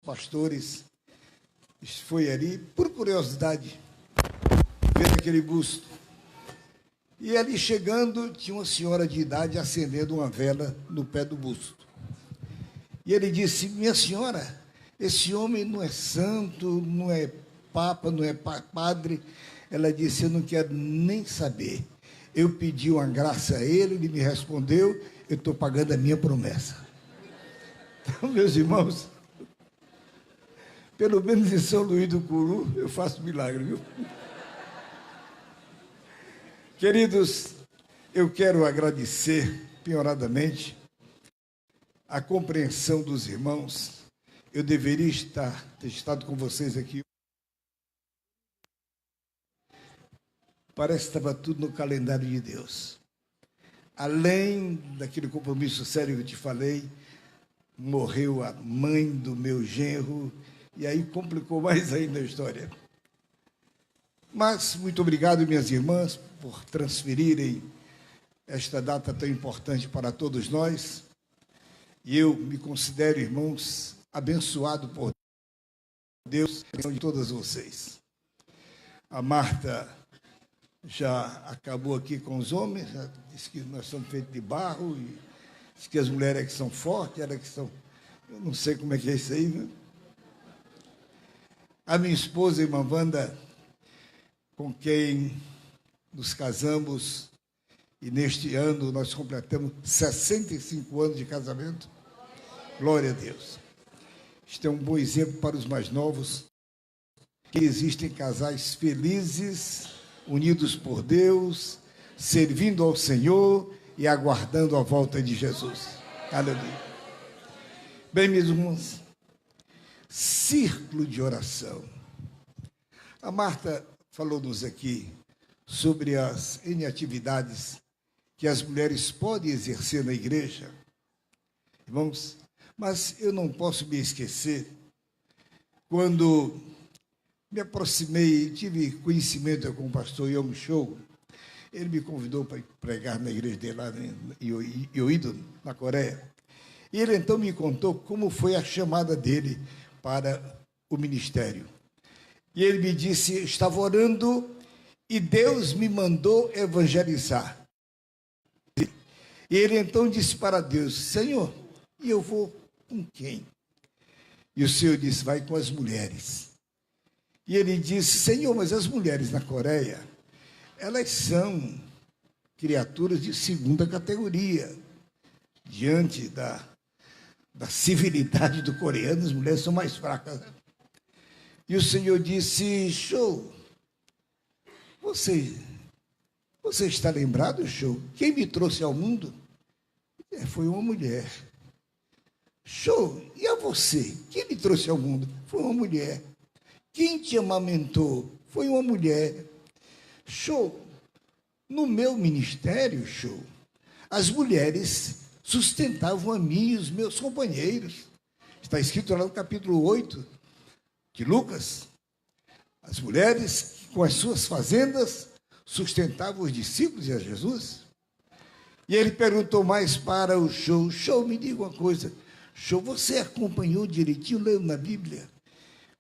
pastores, foi ali, por curiosidade, ver aquele busto. E ali chegando, tinha uma senhora de idade acendendo uma vela no pé do busto. E ele disse: minha senhora, esse homem não é santo, não é papa, não é padre. Ela disse: eu não quero nem saber. Eu pedi uma graça a ele, ele me respondeu, eu estou pagando a minha promessa. Então, meus irmãos, pelo menos em São Luís do Curu, eu faço milagre, viu? Queridos, eu quero agradecer penhoradamente a compreensão dos irmãos. Eu deveria ter estado com vocês aqui. Parece que estava tudo no calendário de Deus. Além daquele compromisso sério que eu te falei, morreu a mãe do meu genro, e aí complicou mais ainda a história. Mas muito obrigado, minhas irmãs, por transferirem esta data tão importante para todos nós. E eu me considero, irmãos, abençoado por Deus de todas vocês. A Marta já acabou aqui com os homens, já disse que nós somos feitos de barro, e disse que as mulheres é que são fortes, elas que são... Eu não sei como é que é isso aí, viu? A minha esposa, irmã Wanda, com quem nos casamos, e neste ano nós completamos 65 anos de casamento. Glória a Deus. Isto é um bom exemplo para os mais novos, que existem casais felizes, unidos por Deus, servindo ao Senhor e aguardando a volta de Jesus. Aleluia. Bem, meus irmãos, círculo de oração. A Marta falou-nos aqui sobre as N atividades que as mulheres podem exercer na igreja. Irmãos, mas eu não posso me esquecer, quando me aproximei, tive conhecimento com o pastor Yong Show, ele me convidou para pregar na igreja dele lá em Yoido, na Coreia. E ele então me contou como foi a chamada dele para o ministério. E ele me disse: estava orando e Deus me mandou evangelizar. E ele então disse para Deus: Senhor, e eu vou com quem? E o Senhor disse: vai com as mulheres. E ele disse: Senhor, mas as mulheres na Coreia, elas são criaturas de segunda categoria. Diante da civilidade do coreano, as mulheres são mais fracas. E o Senhor disse: Show, você está lembrado, Show? Quem me trouxe ao mundo? Foi uma mulher. Show, e a você? Quem me trouxe ao mundo? Foi uma mulher. Quem te amamentou? Foi uma mulher. Show, no meu ministério, Show, as mulheres sustentavam a mim e os meus companheiros. Está escrito lá no capítulo 8 de Lucas. As mulheres, com as suas fazendas, sustentavam os discípulos e a Jesus. E ele perguntou mais para o Show: Show, me diga uma coisa, Show, você acompanhou direitinho, leu na Bíblia?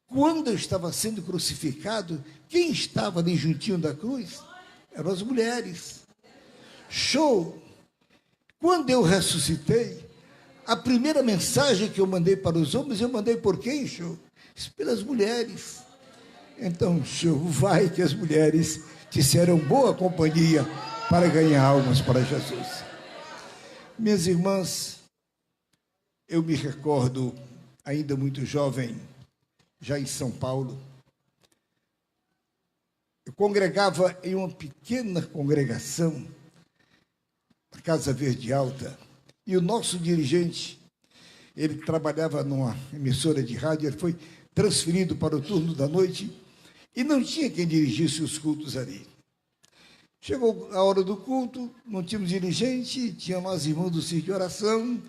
Quando eu estava sendo crucificado, quem estava ali juntinho da cruz? Eram as mulheres. Show, quando eu ressuscitei, a primeira mensagem que eu mandei para os homens, eu mandei por quem, Show? Pelas mulheres. Então, Show, vai que as mulheres te serão boa companhia para ganhar almas para Jesus. Minhas irmãs, eu me recordo, ainda muito jovem, já em São Paulo, eu congregava em uma pequena congregação, na Casa Verde Alta, e o nosso dirigente, ele trabalhava numa emissora de rádio, ele foi transferido para o turno da noite, e não tinha quem dirigisse os cultos ali. Chegou a hora do culto, não tínhamos dirigente, tínhamos as irmãs do sítio de oração,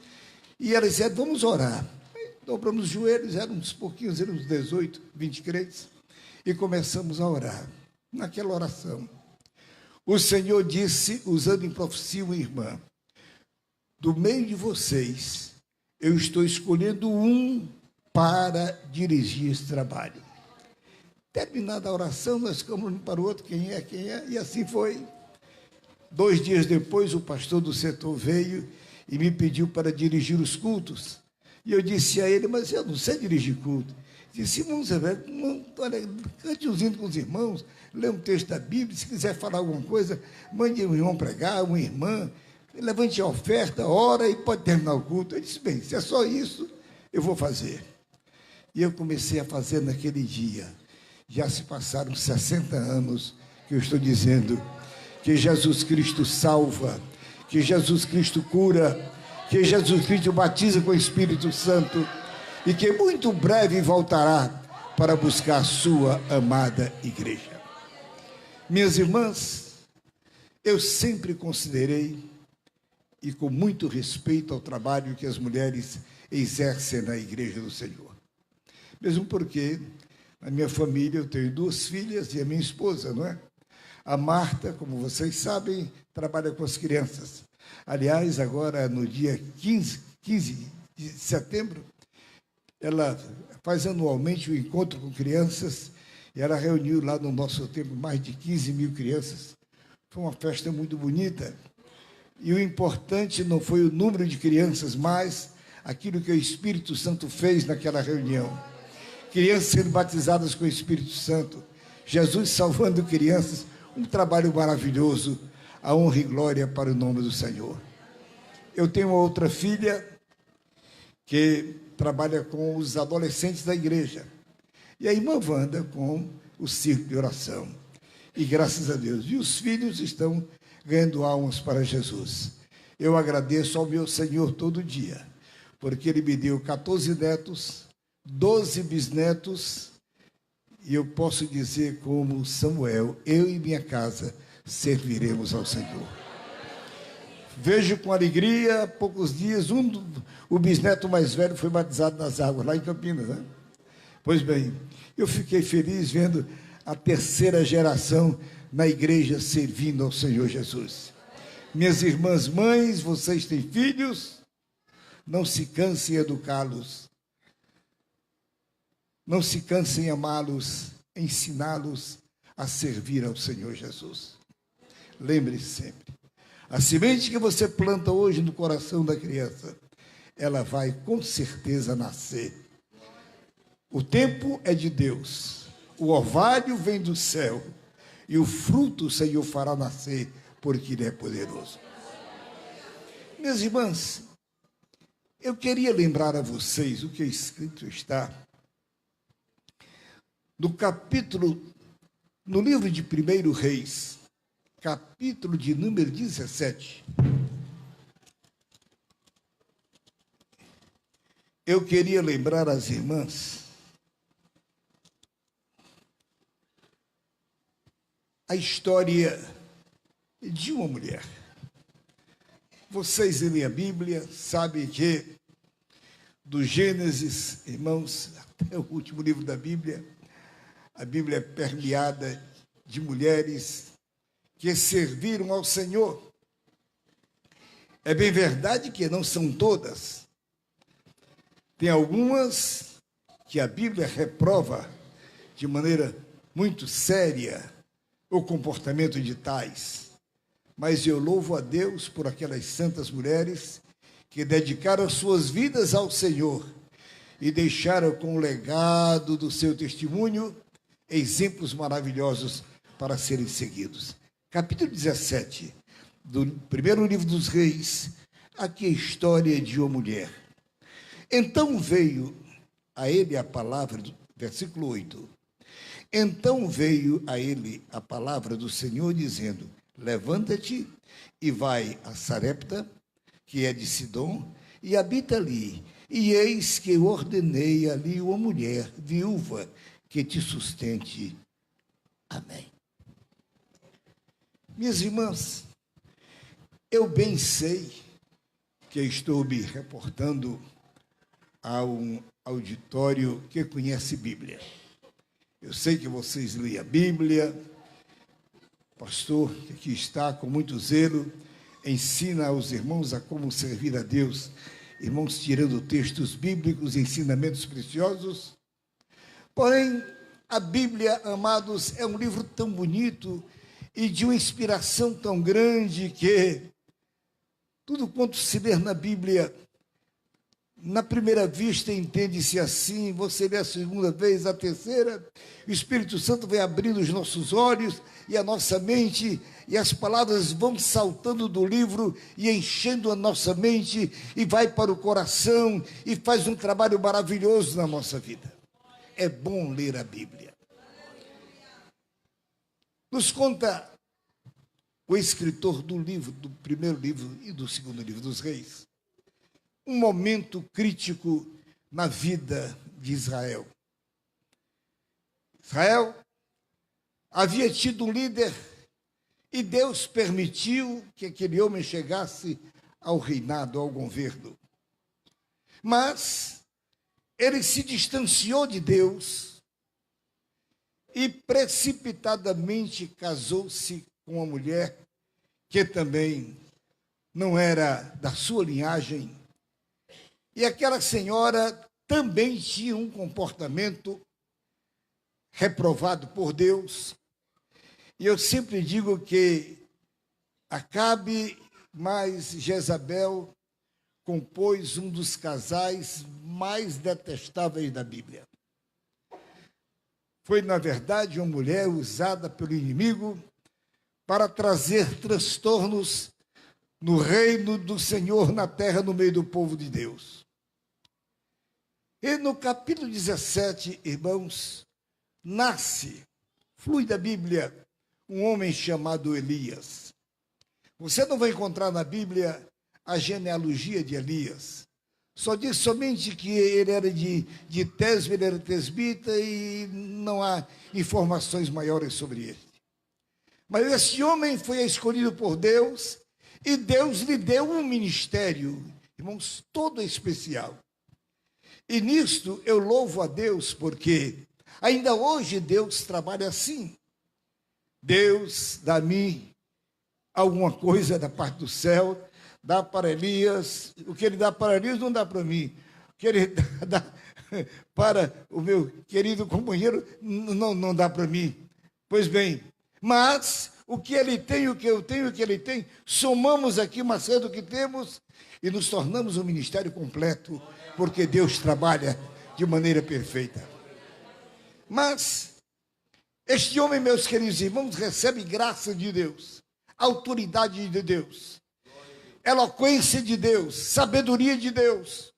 e elas disseram: vamos orar. Aí, dobramos os joelhos, eram uns pouquinhos, eram uns 18, 20 crentes, e começamos a orar. Naquela oração, o Senhor disse, usando em profecia uma irmã: do meio de vocês, eu estou escolhendo um para dirigir esse trabalho. Terminada a oração, nós ficamos um para o outro, quem é, e assim foi. 2 dias depois, o pastor do setor veio e me pediu para dirigir os cultos. E eu disse a ele, mas eu não sei dirigir culto. Disse, irmão Zé Velho, olha, cante os hinos com os irmãos, lê um texto da Bíblia, se quiser falar alguma coisa, mande um irmão pregar, uma irmã, levante a oferta, ora e pode terminar o culto. Eu disse, bem, se é só isso, eu vou fazer. E eu comecei a fazer naquele dia. Já se passaram 60 anos que eu estou dizendo que Jesus Cristo salva, que Jesus Cristo cura, que Jesus Cristo batiza com o Espírito Santo e que muito breve voltará para buscar a sua amada igreja. Minhas irmãs, eu sempre considerei, e com muito respeito ao trabalho que as mulheres exercem na igreja do Senhor. Mesmo porque, na minha família, eu tenho 2 filhas e a minha esposa, não é? A Marta, como vocês sabem, trabalha com as crianças. Aliás, agora, no dia 15 de setembro, ela faz anualmente o encontro com crianças, e ela reuniu lá no nosso templo mais de 15 mil crianças. Foi uma festa muito bonita. E o importante não foi o número de crianças, mas aquilo que o Espírito Santo fez naquela reunião. Crianças sendo batizadas com o Espírito Santo, Jesus salvando crianças, um trabalho maravilhoso, a honra e glória para o nome do Senhor. Eu tenho uma outra filha que trabalha com os adolescentes da igreja, e a irmã Wanda com o círculo de oração. E graças a Deus, e os filhos estão ganhando almas para Jesus. Eu agradeço ao meu Senhor todo dia, porque Ele me deu 14 netos, 12 bisnetos, e eu posso dizer como Samuel, eu e minha casa serviremos ao Senhor. Vejo com alegria, há poucos dias, o bisneto mais velho foi batizado nas águas, lá em Campinas, né? Pois bem, eu fiquei feliz vendo a 3ª geração na igreja servindo ao Senhor Jesus. Minhas irmãs mães, vocês têm filhos, não se cansem em educá-los, não se cansem em amá-los, ensiná-los a servir ao Senhor Jesus. Lembre-se sempre, a semente que você planta hoje no coração da criança, ela vai com certeza nascer. O tempo é de Deus, o orvalho vem do céu, e o fruto o Senhor fará nascer, porque Ele é poderoso. Minhas irmãs, eu queria lembrar a vocês o que escrito está no capítulo, no livro de 1 Reis, capítulo de número 17. Eu queria lembrar às irmãs a história de uma mulher. Vocês leem a Bíblia, sabem que do Gênesis, irmãos, até o último livro da Bíblia, a Bíblia é permeada de mulheres que serviram ao Senhor. É bem verdade que não são todas. Tem algumas que a Bíblia reprova de maneira muito séria o comportamento de tais. Mas eu louvo a Deus por aquelas santas mulheres que dedicaram suas vidas ao Senhor e deixaram com o legado do seu testemunho exemplos maravilhosos para serem seguidos. Capítulo 17, do primeiro livro dos Reis, aqui a história de uma mulher. Então veio a ele a palavra, versículo 8. Então veio a ele a palavra do Senhor, dizendo: levanta-te e vai a Sarepta, que é de Sidom, e habita ali. E eis que eu ordenei ali uma mulher viúva que te sustente. Amém. Minhas irmãs, eu bem sei que estou me reportando a um auditório que conhece Bíblia. Eu sei que vocês leem a Bíblia. O pastor, que aqui está com muito zelo, ensina aos irmãos a como servir a Deus irmãos, tirando textos bíblicos, ensinamentos preciosos. Porém, a Bíblia, amados, é um livro tão bonito e de uma inspiração tão grande que tudo quanto se lê na Bíblia, na primeira vista entende-se assim, você lê a segunda vez, a terceira, o Espírito Santo vai abrindo os nossos olhos e a nossa mente, e as palavras vão saltando do livro e enchendo a nossa mente, e vai para o coração, e faz um trabalho maravilhoso na nossa vida. É bom ler a Bíblia. Nos conta o escritor do livro, do primeiro livro e do segundo livro dos Reis, um momento crítico na vida de Israel. Israel havia tido um líder e Deus permitiu que aquele homem chegasse ao reinado, ao governo. Mas ele se distanciou de Deus e precipitadamente casou-se com uma mulher que também não era da sua linhagem. E aquela senhora também tinha um comportamento reprovado por Deus. E eu sempre digo que Acabe mais Jezabel compôs um dos casais mais detestáveis da Bíblia. Foi, na verdade, uma mulher usada pelo inimigo para trazer transtornos no reino do Senhor na terra, no meio do povo de Deus. E no capítulo 17, irmãos, flui da Bíblia, um homem chamado Elias. Você não vai encontrar na Bíblia a genealogia de Elias. Só diz somente que ele era de Tesbe, ele era tesbita, e não há informações maiores sobre ele. Mas esse homem foi escolhido por Deus, e Deus lhe deu um ministério, irmãos, todo especial. E nisto eu louvo a Deus, porque ainda hoje Deus trabalha assim. Deus dá a mim alguma coisa da parte do céu, dá para Elias, o que ele dá para Elias não dá para mim. O que ele dá para o meu querido companheiro não dá para mim. Pois bem, mas o que ele tem, o que eu tenho, o que ele tem, somamos aqui uma cena do que temos e nos tornamos um ministério completo, porque Deus trabalha de maneira perfeita. Mas este homem, meus queridos irmãos, recebe graça de Deus, autoridade de Deus, eloquência de Deus, sabedoria de Deus.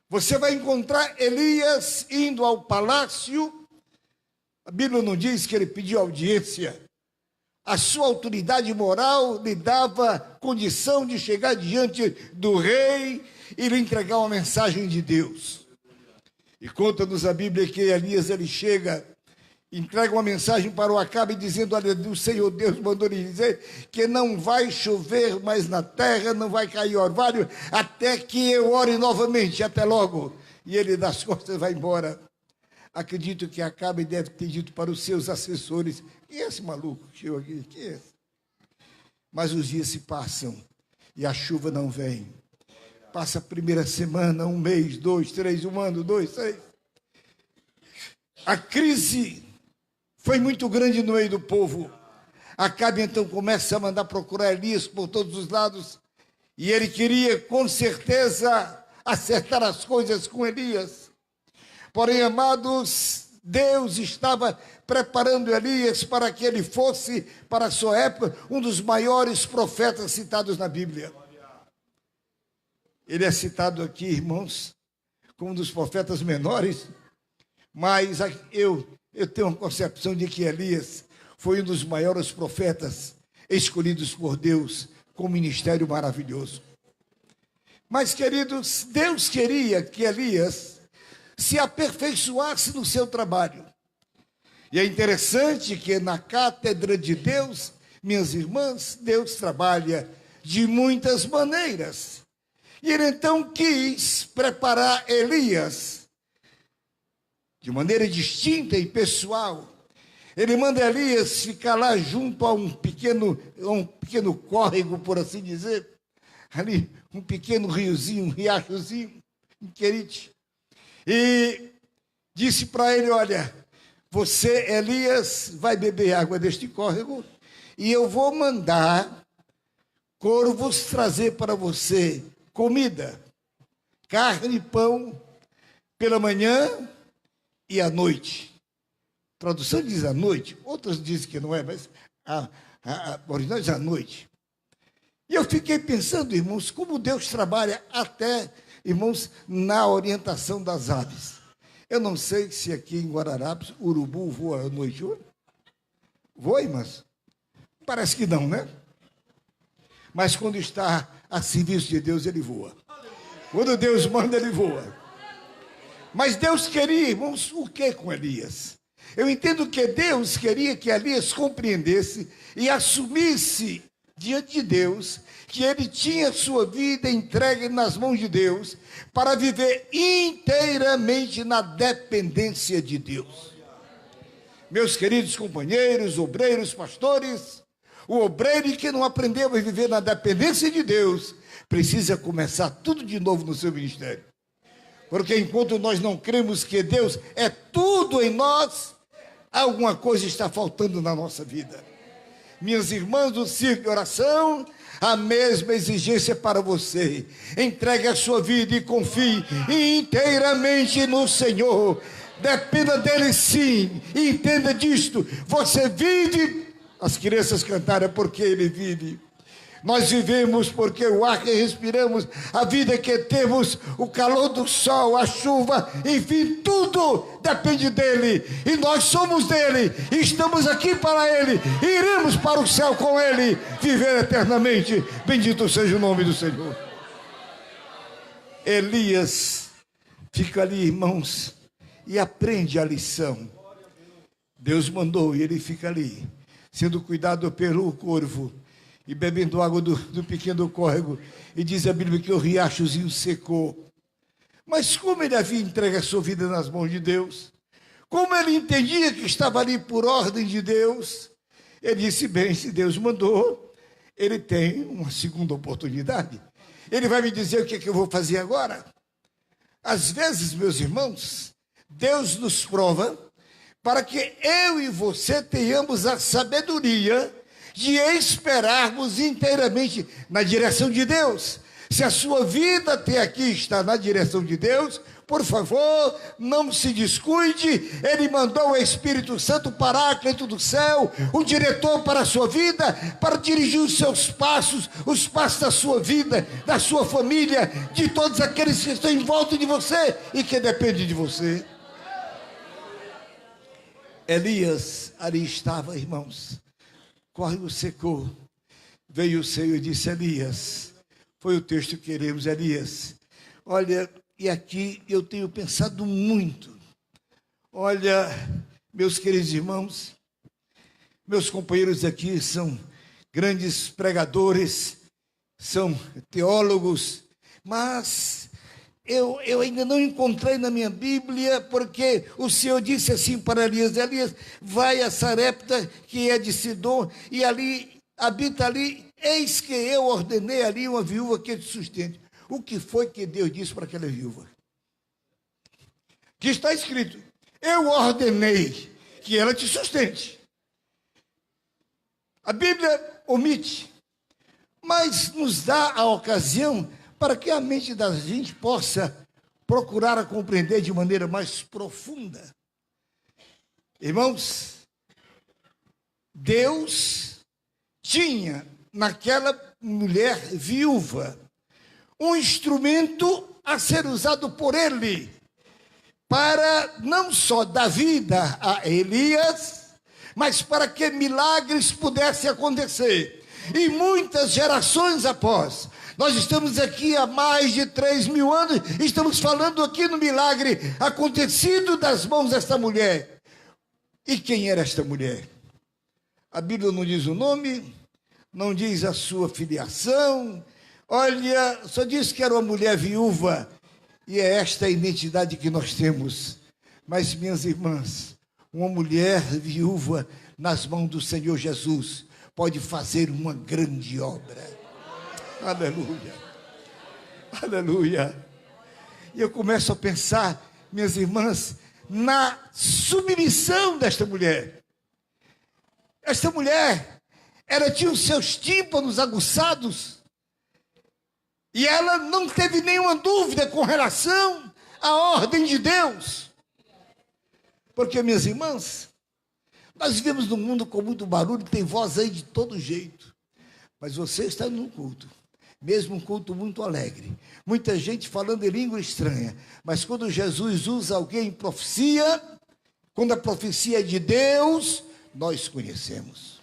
Você vai encontrar Elias indo ao palácio. A Bíblia não diz que ele pediu audiência. A sua autoridade moral lhe dava condição de chegar diante do rei e lhe entregar uma mensagem de Deus. E conta-nos a Bíblia que Elias, ele chega, entrega uma mensagem para o Acabe, dizendo: olha, o Senhor Deus mandou lhe dizer que não vai chover mais na terra, não vai cair orvalho, até que eu ore novamente, até logo. E ele das costas vai embora. Acredito que Acabe deve ter dito para os seus assessores: quem é esse maluco que chegou aqui? Quem é esse? Mas os dias se passam e a chuva não vem. Passa a primeira semana, um mês, 2, 3, 1 ano, 2, 6. A crise foi muito grande no meio do povo. Acabe então começa a mandar procurar Elias por todos os lados, e ele queria com certeza acertar as coisas com Elias. Porém, amados, Deus estava preparando Elias para que ele fosse, para a sua época, um dos maiores profetas citados na Bíblia. Ele é citado aqui, irmãos, como um dos profetas menores, mas eu tenho uma concepção de que Elias foi um dos maiores profetas escolhidos por Deus com um ministério maravilhoso. Mas, queridos, Deus queria que Elias se aperfeiçoasse no seu trabalho. E é interessante que na cátedra de Deus, minhas irmãs, Deus trabalha de muitas maneiras. E ele então quis preparar Elias de maneira distinta e pessoal. Ele manda Elias ficar lá junto a um pequeno córrego, por assim dizer, ali um pequeno riozinho, um riachozinho, em Querite. E disse para ele: olha, você, Elias, vai beber água deste córrego e eu vou mandar corvos trazer para você comida, carne e pão, pela manhã e à noite. A tradução diz à noite, outras dizem que não é, mas a original diz à noite. E eu fiquei pensando, irmãos, como Deus trabalha até, irmãos, na orientação das aves. Eu não sei se aqui em Guararapes o urubu voa à noite. Voa, irmãs? Parece que não, né? Mas quando está a serviço de Deus, ele voa. Quando Deus manda, ele voa. Mas Deus queria, irmãos, o que com Elias? Eu entendo que Deus queria que Elias compreendesse e assumisse diante de Deus que ele tinha sua vida entregue nas mãos de Deus para viver inteiramente na dependência de Deus. Meus queridos companheiros, obreiros, pastores, o obreiro que não aprendeu a viver na dependência de Deus precisa começar tudo de novo no seu ministério. Porque enquanto nós não cremos que Deus é tudo em nós, alguma coisa está faltando na nossa vida. Minhas irmãs do Círculo de Oração, a mesma exigência para você. Entregue a sua vida e confie inteiramente no Senhor. Dependa dele, sim. E entenda disto. Você vive, as crianças cantaram, porque ele vive. Nós vivemos porque o ar que respiramos, a vida que temos, o calor do sol, a chuva, enfim, tudo depende dele. E nós somos dele, e estamos aqui para ele, e iremos para o céu com ele, viver eternamente. Bendito seja o nome do Senhor. Elias fica ali, irmãos, e aprende a lição. Deus mandou e ele fica ali, sendo cuidado pelo corvo, e bebendo água do pequeno córrego, e diz a Bíblia que o riachozinho secou. Mas como ele havia entregue a sua vida nas mãos de Deus, como ele entendia que estava ali por ordem de Deus, ele disse: bem, se Deus mandou, ele tem uma segunda oportunidade. Ele vai me dizer o que é que eu vou fazer agora? Às vezes, meus irmãos, Deus nos prova para que eu e você tenhamos a sabedoria de esperarmos inteiramente na direção de Deus. Se a sua vida até aqui está na direção de Deus, por favor, não se descuide. Ele mandou o Espírito Santo, Paráclito do céu, o diretor para a sua vida, para dirigir os seus passos, os passos da sua vida, da sua família, de todos aqueles que estão em volta de você e que dependem de você. Elias ali estava, irmãos. O córrego secou, veio o Senhor e disse: Elias, foi o texto que queremos, Elias, olha, e aqui eu tenho pensado muito, olha, meus queridos irmãos, meus companheiros aqui são grandes pregadores, são teólogos, mas eu ainda não encontrei na minha Bíblia, porque o Senhor disse assim para Elias: Elias, vai a Sarepta, que é de Sidom, e ali, habita ali, eis que eu ordenei ali uma viúva que te sustente. O que foi que Deus disse para aquela viúva? Que está escrito: eu ordenei que ela te sustente. A Bíblia omite, mas nos dá a ocasião para que a mente da gente possa procurar a compreender de maneira mais profunda. Irmãos, Deus tinha naquela mulher viúva um instrumento a ser usado por ele para não só dar vida a Elias, mas para que milagres pudessem acontecer. E muitas gerações após, nós estamos aqui há mais de 3.000 anos, estamos falando aqui no milagre acontecido das mãos desta mulher. E quem era esta mulher? A Bíblia não diz o nome, não diz a sua filiação, olha, só diz que era uma mulher viúva, e é esta a identidade que nós temos. Mas, minhas irmãs, uma mulher viúva nas mãos do Senhor Jesus pode fazer uma grande obra. Aleluia. Aleluia. E eu começo a pensar, minhas irmãs, na submissão desta mulher. Esta mulher, ela tinha os seus tímpanos aguçados e ela não teve nenhuma dúvida com relação à ordem de Deus. Porque, minhas irmãs, nós vivemos num mundo com muito barulho, tem voz aí de todo jeito. Mas você está num culto, mesmo um culto muito alegre. Muita gente falando em língua estranha. Mas quando Jesus usa alguém em profecia, quando a profecia é de Deus, nós conhecemos.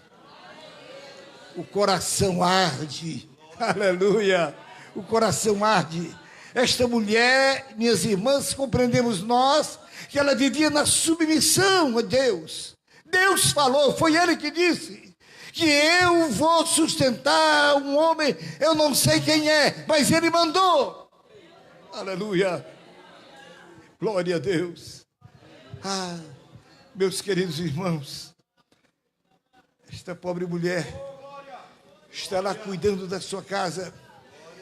O coração arde. Aleluia. O coração arde. Esta mulher, minhas irmãs, compreendemos nós, que ela vivia na submissão a Deus. Deus falou, foi Ele que disse, que eu vou sustentar um homem, eu não sei quem é, mas Ele mandou. Aleluia. Glória a Deus. Ah, meus queridos irmãos, esta pobre mulher está lá cuidando da sua casa,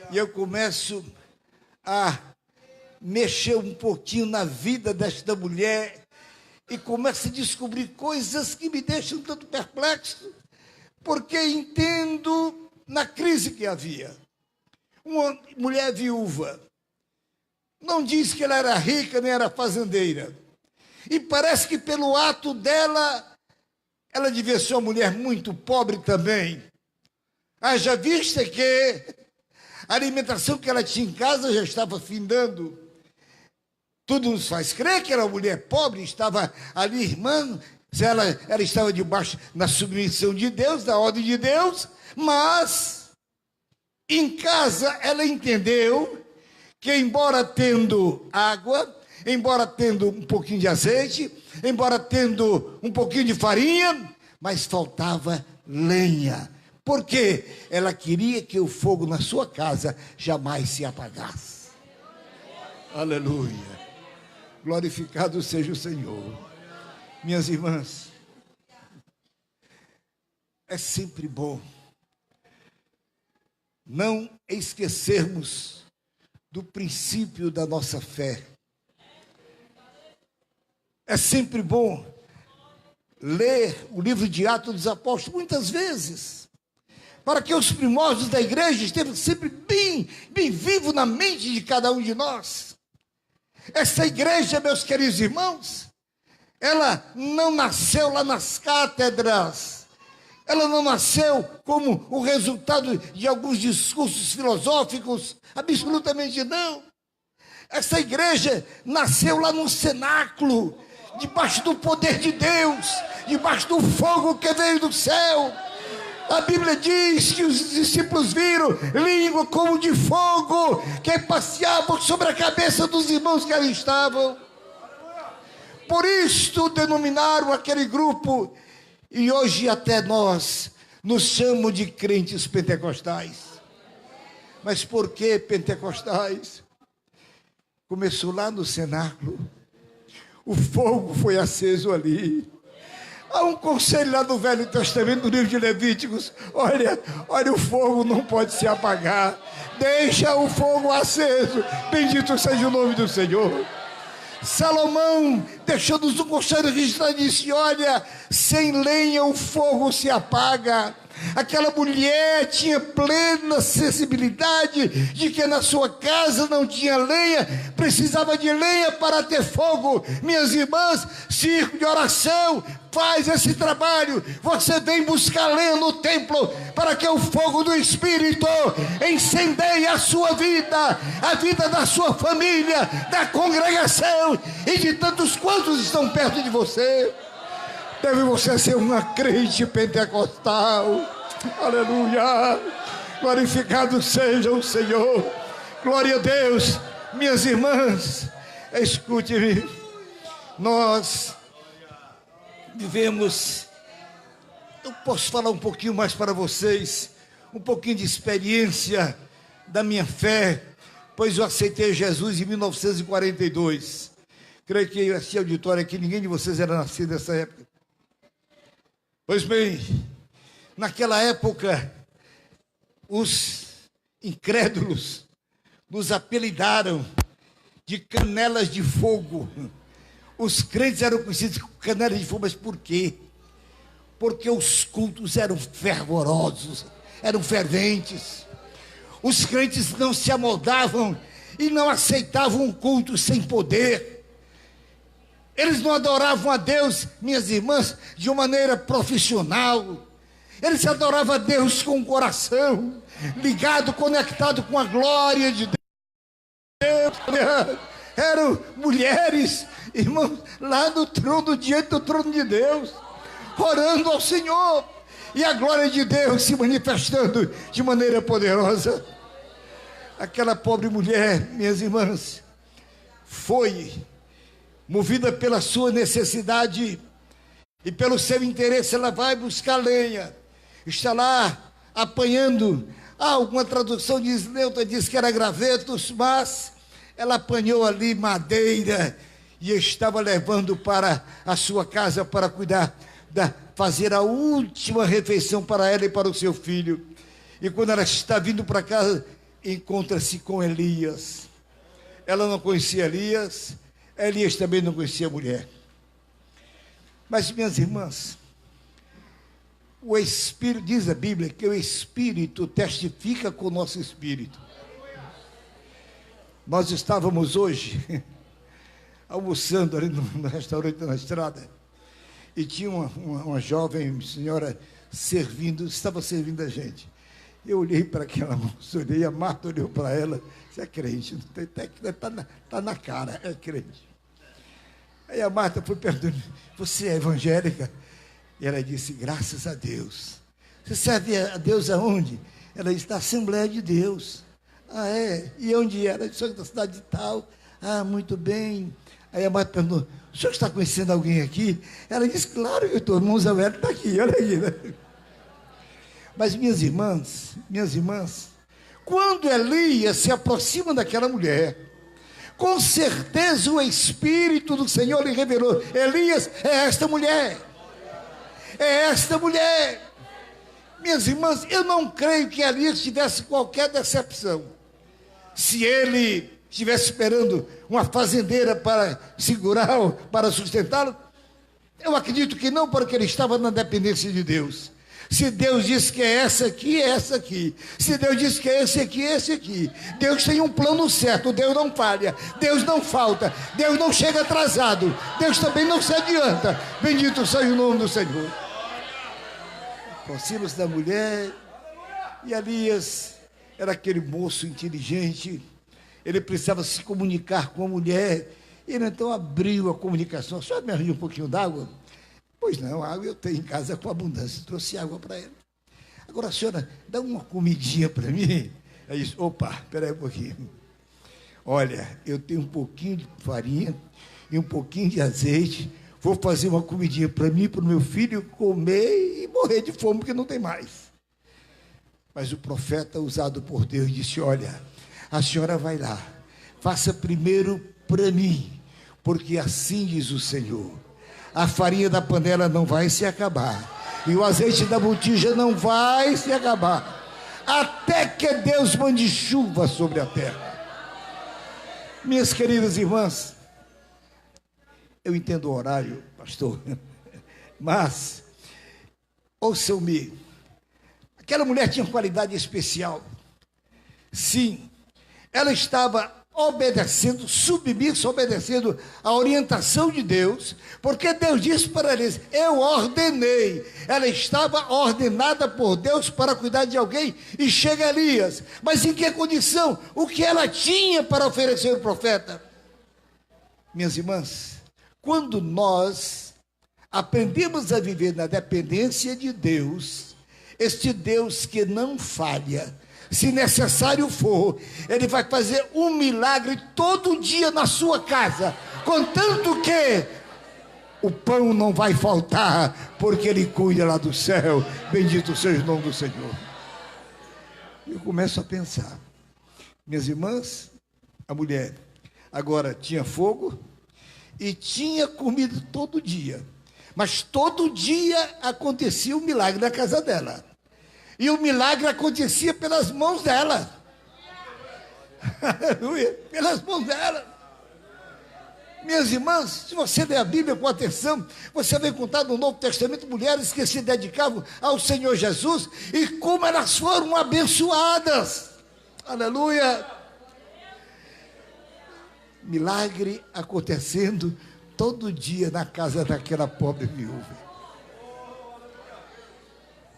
e eu começo a mexer um pouquinho na vida desta mulher e começo a descobrir coisas que me deixam tanto perplexo, porque entendo na crise que havia. Uma mulher viúva, não diz que ela era rica nem era fazendeira, e parece que pelo ato dela, ela devia ser uma mulher muito pobre também. Haja vista que a alimentação que ela tinha em casa já estava findando. Tudo nos faz crer que era uma mulher pobre, estava ali, irmã, ela estava debaixo na submissão de Deus, da ordem de Deus, mas em casa ela entendeu que, embora tendo água, embora tendo um pouquinho de azeite, embora tendo um pouquinho de farinha, mas faltava lenha. Porque ela queria que o fogo na sua casa jamais se apagasse. Aleluia. Glorificado seja o Senhor. Minhas irmãs, é sempre bom não esquecermos do princípio da nossa fé. É sempre bom ler o livro de Atos dos Apóstolos muitas vezes, para que os primórdios da igreja estejam sempre bem vivo na mente de cada um de nós. Essa igreja, meus queridos irmãos, ela não nasceu lá nas cátedras, ela não nasceu como o resultado de alguns discursos filosóficos, absolutamente não. Essa igreja nasceu lá no cenáculo, debaixo do poder de Deus, debaixo do fogo que veio do céu. A Bíblia diz que os discípulos viram língua como de fogo que passeava sobre a cabeça dos irmãos que ali estavam. Por isto denominaram aquele grupo, e hoje até nós nos chamam de crentes pentecostais. Mas por que pentecostais? Começou lá no cenáculo, o fogo foi aceso ali. Há um conselho lá no Velho Testamento, no livro de Levíticos: olha, o fogo não pode se apagar, deixa o fogo aceso, bendito seja o nome do Senhor. Salomão deixou-nos um conselho registrado e disse: olha, sem lenha o fogo se apaga. Aquela mulher tinha plena sensibilidade de que na sua casa não tinha lenha, precisava de lenha para ter fogo. Minhas irmãs, círculo de oração faz esse trabalho. Você vem buscar lenha no templo para que o fogo do Espírito incendeie a sua vida, a vida da sua família, da congregação e de tantos quantos estão perto de você. Deve você ser uma crente pentecostal. Aleluia. Glorificado seja o Senhor. Glória a Deus. Minhas irmãs, escute-me. Nós vivemos, eu posso falar um pouquinho mais para vocês, um pouquinho de experiência da minha fé, pois eu aceitei Jesus em 1942. Creio que esse auditório aqui, ninguém de vocês era nascido nessa época. Pois bem, naquela época, os incrédulos nos apelidaram de canelas de fogo. Os crentes eram conhecidos como canelas de fogo, mas por quê? Porque os cultos eram fervorosos, eram ferventes. Os crentes não se amoldavam e não aceitavam um culto sem poder. Eles não adoravam a Deus, minhas irmãs, de uma maneira profissional. Eles adoravam a Deus com o coração ligado, conectado com a glória de Deus. Eram mulheres, irmãos, lá no trono, diante do trono de Deus, orando ao Senhor, e a glória de Deus se manifestando de maneira poderosa. Aquela pobre mulher, minhas irmãs, foi movida pela sua necessidade e pelo seu interesse. Ela vai buscar lenha, está lá apanhando. Alguma tradução diz, neutra, diz que era gravetos, mas ela apanhou ali madeira e estava levando para a sua casa para cuidar, fazer a última refeição para ela e para o seu filho. E quando ela está vindo para casa, encontra-se com Elias. Ela não conhecia Elias, Elias também não conhecia a mulher. Mas, minhas irmãs, o Espírito, diz a Bíblia, que o Espírito testifica com o nosso Espírito. Nós estávamos hoje almoçando ali no restaurante na estrada, e tinha uma jovem senhora estava servindo a gente. Eu olhei para aquela moça, olhei, a Marta olhou para ela, você é crente, está na cara, é crente. Aí a Marta foi perguntando, você é evangélica? E ela disse, graças a Deus. Você serve a Deus aonde? Ela disse, na Assembleia de Deus. Ah, é? E onde era? Eu sou da cidade de tal. Ah, muito bem. Aí a Marta perguntou, o senhor está conhecendo alguém aqui? Ela disse, claro que eu estou, irmão Zé Wélio está aqui, olha aqui, né? Mas minhas irmãs, quando Elias se aproxima daquela mulher, com certeza o Espírito do Senhor lhe revelou, Elias, é esta mulher. É esta mulher. Minhas irmãs, eu não creio que Elias tivesse qualquer decepção. Se ele estivesse esperando uma fazendeira para segurá-lo, para sustentá-lo, eu acredito que não, porque ele estava na dependência de Deus. Se Deus disse que é essa aqui, é essa aqui. Se Deus disse que é esse aqui, é esse aqui. Deus tem um plano certo, Deus não falha, Deus não falta, Deus não chega atrasado, Deus também não se adianta. Bendito seja o nome do Senhor. Aproxima-se da mulher, e Elias era aquele moço inteligente, ele precisava se comunicar com a mulher, ele então abriu a comunicação. A senhora me arranja um pouquinho d'água? Pois não, água eu tenho em casa com abundância, trouxe água para ele. Agora a senhora, dá uma comidinha para mim. Aí disse, opa, espera aí um pouquinho. Olha, eu tenho um pouquinho de farinha e um pouquinho de azeite, vou fazer uma comidinha para mim, para o meu filho comer e morrer de fome, porque não tem mais. Mas o profeta, usado por Deus, disse, olha, a senhora vai lá, faça primeiro para mim, porque assim diz o Senhor, a farinha da panela não vai se acabar, e o azeite da botija não vai se acabar, até que Deus mande chuva sobre a terra. Minhas queridas irmãs, eu entendo o horário, pastor, mas, ouçam-me, aquela mulher tinha uma qualidade especial. Sim, ela estava obedecendo, submissa, obedecendo a orientação de Deus, porque Deus disse para eles, eu ordenei. Ela estava ordenada por Deus para cuidar de alguém, e chega Elias. Mas em que condição? O que ela tinha para oferecer ao profeta? Minhas irmãs, quando nós aprendemos a viver na dependência de Deus, este Deus que não falha, se necessário for, Ele vai fazer um milagre todo dia na sua casa, contanto que o pão não vai faltar, porque Ele cuida lá do céu. Bendito seja o nome do Senhor. Eu começo a pensar, minhas irmãs, a mulher agora tinha fogo e tinha comida todo dia, mas todo dia acontecia um milagre na casa dela. E o milagre acontecia pelas mãos dela. Aleluia, pelas mãos dela. Minhas irmãs, se você ler a Bíblia com atenção, você vai encontrar no Novo Testamento mulheres que se dedicavam ao Senhor Jesus e como elas foram abençoadas. Aleluia! Milagre acontecendo todo dia na casa daquela pobre viúva.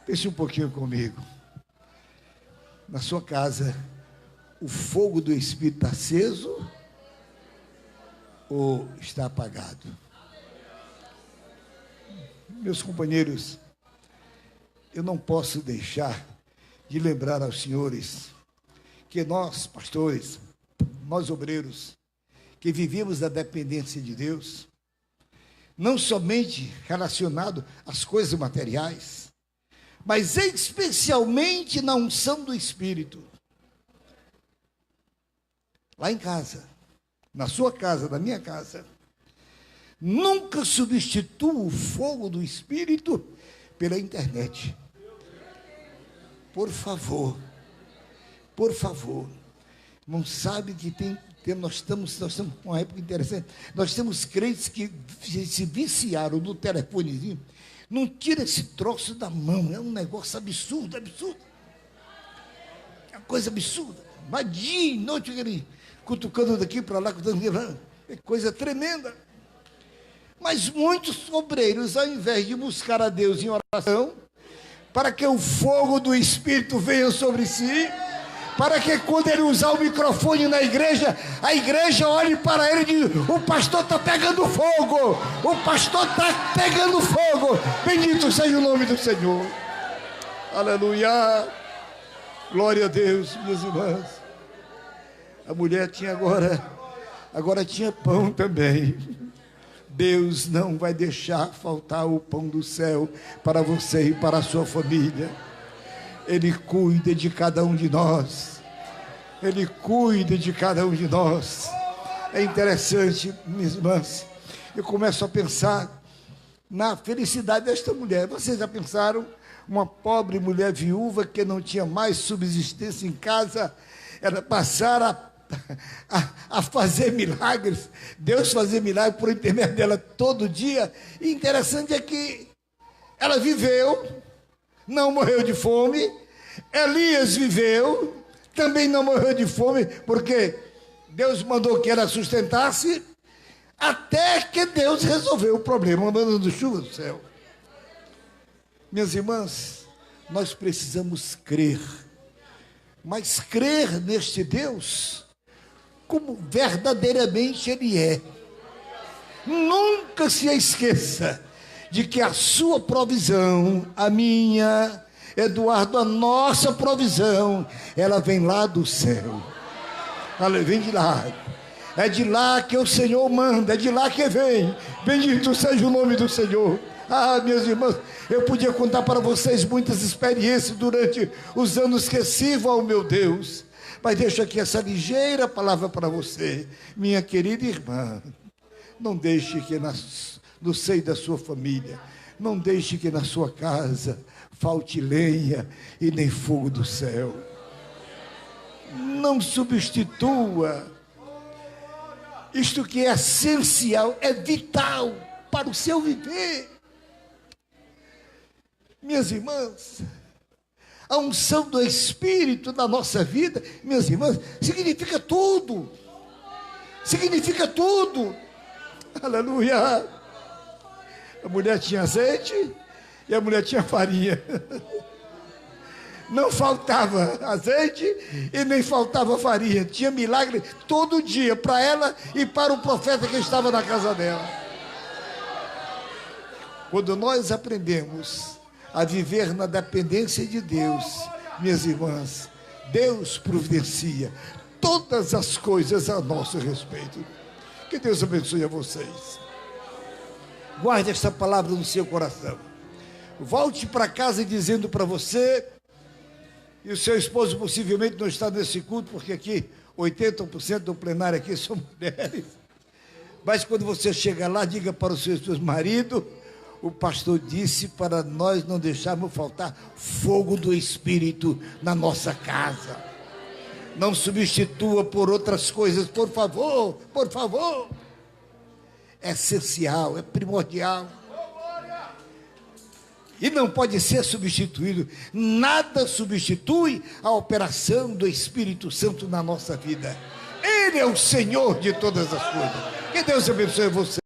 Pense um pouquinho comigo. Na sua casa, o fogo do Espírito está aceso ou está apagado? Meus companheiros, eu não posso deixar de lembrar aos senhores que nós, pastores, nós obreiros, que vivemos da dependência de Deus, não somente relacionado às coisas materiais, mas especialmente na unção do Espírito. Lá em casa, na sua casa, na minha casa, nunca substitua o fogo do Espírito pela internet. Por favor, não sabe que nós estamos com uma época interessante. Nós temos crentes que se viciaram no telefonezinho. Não tira esse troço da mão, é um negócio absurdo. É uma coisa absurda. Mas dia e noite ele cutucando daqui para lá, é coisa tremenda. Mas muitos obreiros, ao invés de buscar a Deus em oração, para que o fogo do Espírito venha sobre si, para que quando ele usar o microfone na igreja, a igreja olhe para ele e diga: o pastor está pegando fogo, o pastor está pegando fogo, bendito seja o nome do Senhor, aleluia, glória a Deus. Minhas irmãs, a mulher tinha agora tinha pão também. Deus não vai deixar faltar o pão do céu para você e para a sua família. Ele cuida de cada um de nós. Ele cuida de cada um de nós. É interessante, minhas irmãs, eu começo a pensar na felicidade desta mulher. Vocês já pensaram? Uma pobre mulher viúva que não tinha mais subsistência em casa, ela passar a fazer milagres, Deus fazer milagres por intermédio dela todo dia. E interessante é que ela viveu, não morreu de fome. Elias viveu, também não morreu de fome, porque Deus mandou que ela sustentasse, até que Deus resolveu o problema, mandando chuva do céu. Minhas irmãs, nós precisamos crer, mas crer neste Deus como verdadeiramente Ele é. Nunca se esqueça de que a sua provisão, a minha, Eduardo, a nossa provisão, ela vem lá do céu. Ela vem de lá. É de lá que o Senhor manda, é de lá que vem. Bendito seja o nome do Senhor. Ah, minhas irmãs, eu podia contar para vocês muitas experiências durante os anos que sirvo ao meu Deus. Mas deixo aqui essa ligeira palavra para você, minha querida irmã. Não deixe que no seio da sua família, não deixe que na sua casa falte lenha e nem fogo do céu. Não substitua isto que é essencial, é vital para o seu viver. Minhas irmãs, a unção do Espírito na nossa vida, minhas irmãs, significa tudo. Significa tudo. Aleluia. A mulher tinha azeite e a mulher tinha farinha. Não faltava azeite e nem faltava farinha. Tinha milagre todo dia para ela e para o profeta que estava na casa dela. Quando nós aprendemos a viver na dependência de Deus, minhas irmãs, Deus providencia todas as coisas a nosso respeito. Que Deus abençoe a vocês. Guarde esta palavra no seu coração. Volte para casa dizendo para você, e o seu esposo possivelmente não está nesse culto, porque aqui 80% do plenário aqui são mulheres. Mas quando você chega lá, diga para o seu marido: o pastor disse para nós não deixarmos faltar fogo do Espírito na nossa casa. Não substitua por outras coisas, por favor, por favor. É essencial, é primordial. E não pode ser substituído. Nada substitui a operação do Espírito Santo na nossa vida. Ele é o Senhor de todas as coisas. Que Deus abençoe você.